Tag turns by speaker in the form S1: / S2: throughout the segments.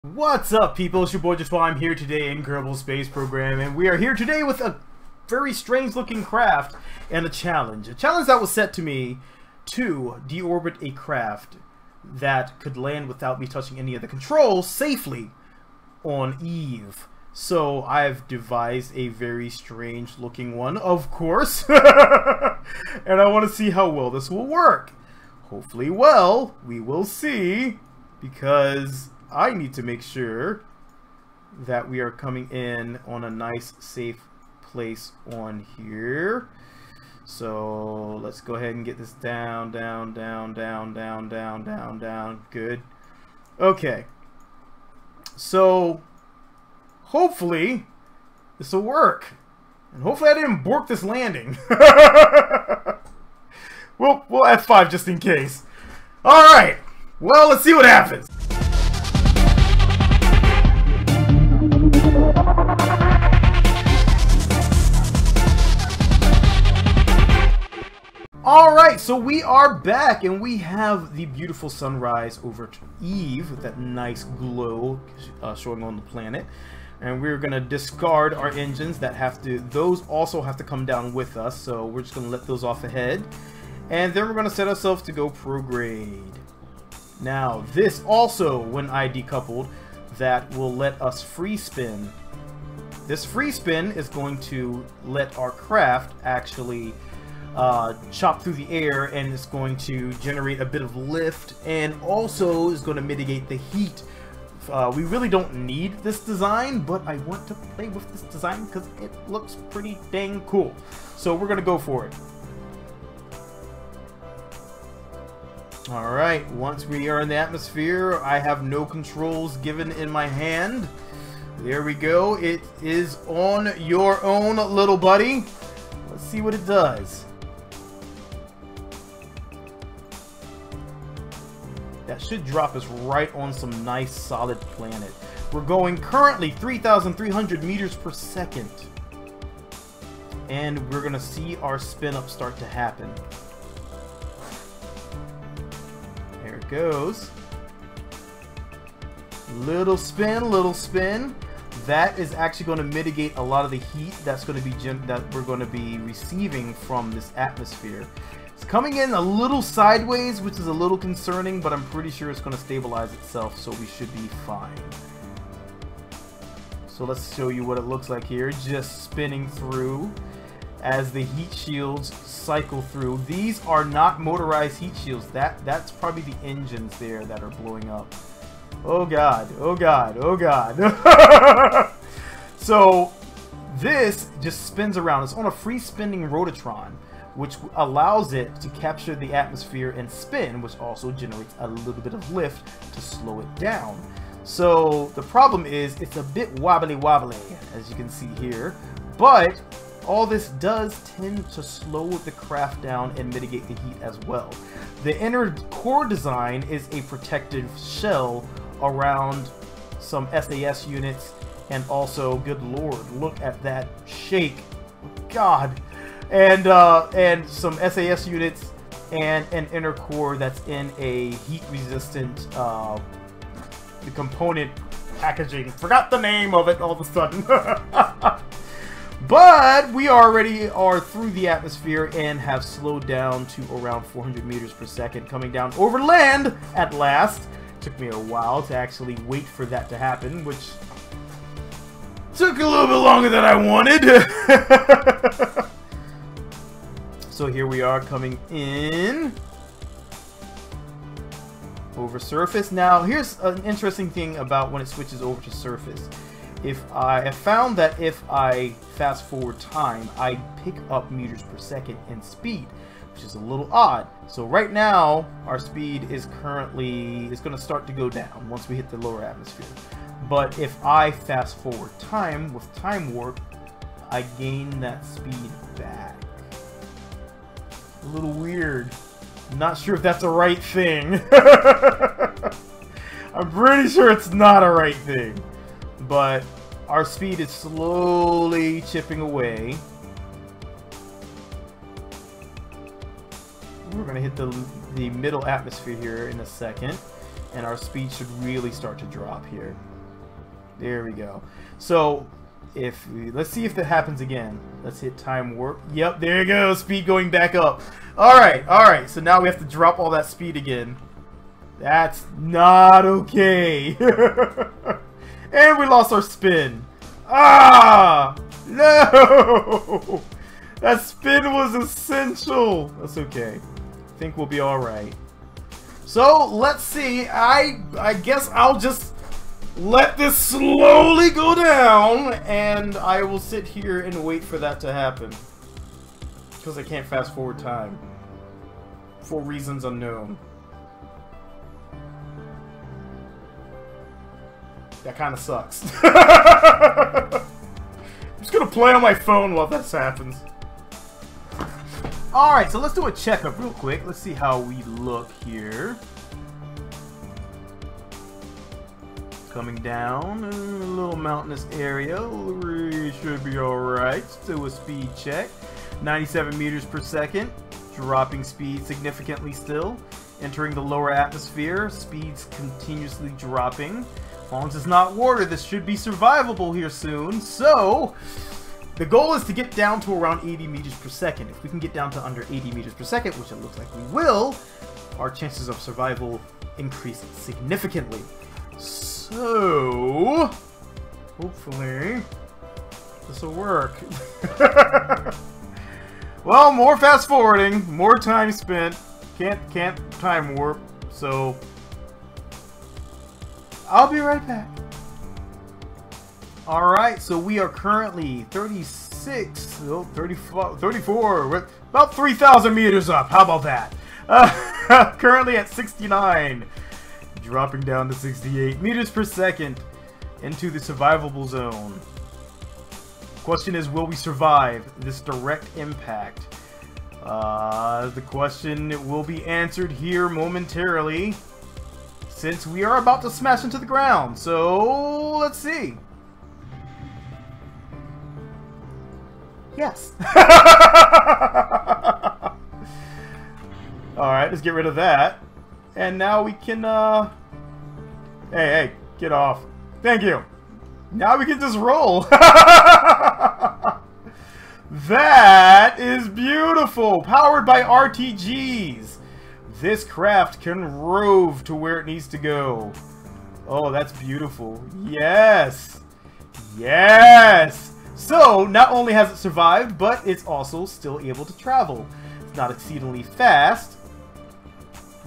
S1: What's up, people? It's your boy Just I'm here today in Kerbal Space Program, and we are here today with a very strange looking craft and a challenge. A challenge that was set to me to deorbit a craft that could land without me touching any of the controls safely on Eve. So I've devised a very strange looking one, of course, and I want to see how well this will work. Hopefully well, we will see, because I need to make sure that we are coming in on a nice safe place on here. So let's go ahead and get this down. Good. Okay. So hopefully this will work. And hopefully I didn't bork this landing. We'll F5 just in case. Alright. Well, let's see what happens. Alright, so we are back, and we have the beautiful sunrise over to Eve with that nice glow showing on the planet. And we're going to discard our engines that have to, those also have to come down with us, so we're just going to let those off ahead. And then we're going to set ourselves to go prograde. Now, this also, when I decoupled, that will let us free spin. This free spin is going to let our craft actually chop through the air, and it's going to generate a bit of lift, and also is going to mitigate the heat. We really don't need this design, but I want to play with this design because it looks pretty dang cool. So we're going to go for it. Alright, once we are in the atmosphere, I have no controls given in my hand. There we go. It is on your own, little buddy. Let's see what it does. That should drop us right on some nice solid planet. We're going currently 3,300 meters per second. And we're going to see our spin up start to happen. There it goes. Little spin, little spin. That is actually going to mitigate a lot of the heat that's going to be that we're going to be receiving from this atmosphere. It's coming in a little sideways, which is a little concerning, but I'm pretty sure it's going to stabilize itself, so we should be fine. So let's show you what it looks like here, just spinning through as the heat shields cycle through. These are not motorized heat shields. That's probably the engines there that are blowing up. Oh god, oh god, oh god. So this just spins around. It's on a free spinning rototron, which allows it to capture the atmosphere and spin, which also generates a little bit of lift to slow it down. So the problem is it's a bit wobbly, as you can see here, but all this does tend to slow the craft down and mitigate the heat as well. The inner core design is a protective shell around some SAS units, and also, good lord, look at that shake, god, and some SAS units and an inner core that's in a heat resistant the component packaging. Forgot the name of it all of a sudden. But we already are through the atmosphere and have slowed down to around 400 meters per second, coming down over land at last. Took me a while to actually wait for that to happen, which took a little bit longer than I wanted. So here we are coming in over surface. Now here's an interesting thing about when it switches over to surface. I have found that if I fast forward time, I pick up meters per second in speed, which is a little odd. So right now our speed is currently going to start to go down once we hit the lower atmosphere. But if I fast forward time with time warp, I gain that speed back. A little weird. I'm not sure if that's a right thing. I'm pretty sure it's not a right thing. But our speed is slowly chipping away. We're going to hit the middle atmosphere here in a second, and our speed should really start to drop here. There we go. So, let's see if that happens again. Let's hit time warp. Yep, there you go. Speed going back up. Alright, alright. So now we have to drop all that speed again. That's not okay. And we lost our spin. Ah! No! That spin was essential. That's okay. I think we'll be alright. So, let's see. I guess I'll just let this slowly go down, and I will sit here and wait for that to happen. Because I can't fast forward time. For reasons unknown. That kind of sucks. I'm just gonna play on my phone while this happens. Alright, so let's do a checkup real quick. Let's see how we look here. Coming down, a little mountainous area. We should be alright. Let's do a speed check. 97 meters per second. Dropping speed significantly still. Entering the lower atmosphere. Speeds continuously dropping. As long as it's not water, this should be survivable here soon. So, the goal is to get down to around 80 meters per second. If we can get down to under 80 meters per second, which it looks like we will, our chances of survival increase significantly. So, hopefully, this will work. Well, more fast forwarding, more time spent. Can't time warp, so I'll be right back. Alright, so we are currently 36, 34, we're about 3,000 meters up. How about that? Currently at 69. Dropping down to 68 meters per second into the survivable zone. Question is, will we survive this direct impact? The question will be answered here momentarily, since we are about to smash into the ground. So, let's see. Yes. Alright, let's get rid of that. And now we can, Hey, get off. Thank you. Now we can just roll. That is beautiful. Powered by RTGs. This craft can rove to where it needs to go. Oh, that's beautiful. Yes. Yes. So, not only has it survived, but it's also still able to travel. It's not exceedingly fast,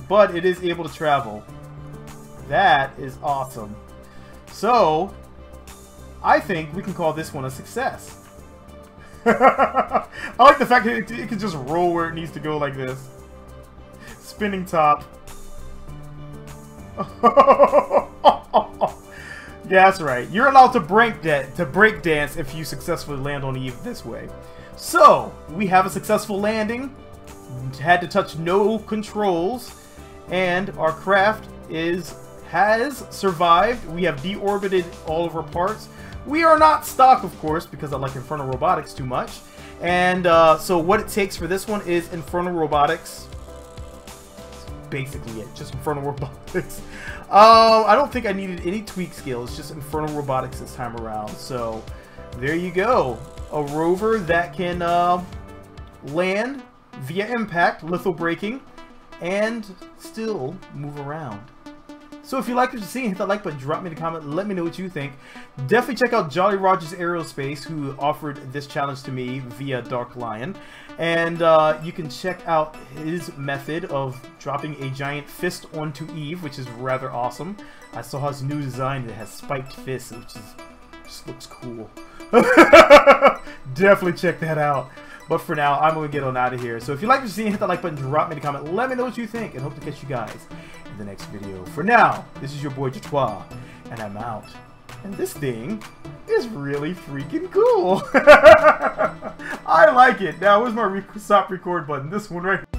S1: but it is able to travel. That is awesome. So, I think we can call this one a success. I like the fact that it can just roll where it needs to go like this. Spinning top. Yeah, that's right. You're allowed to break dance if you successfully land on Eve this way. So, we have a successful landing. Had to touch no controls. And our craft has survived. We have deorbited all of our parts. We are not stuck, of course, because I like Infernal Robotics too much. And so what it takes for this one is Infernal Robotics. That's basically it, just Infernal Robotics. I don't think I needed any tweak skills, just Infernal Robotics this time around. So there you go. A rover that can land via impact, litho braking, and still move around. So if you like what you're seeing, hit that like button, drop me a comment, let me know what you think. Definitely check out Jolly Rogers Aerospace, who offered this challenge to me via Dark Lion. And you can check out his method of dropping a giant fist onto Eve, which is rather awesome. I saw his new design that has spiked fists, which just looks cool. Definitely check that out. But for now, I'm going to get on out of here. So if you like what you're seeing, hit that like button, drop me a comment, let me know what you think, and hope to catch you guys in the next video. For now, this is your boy Jatois, and I'm out. And this thing is really freaking cool. I like it. Now, where's my stop record button? This one right here.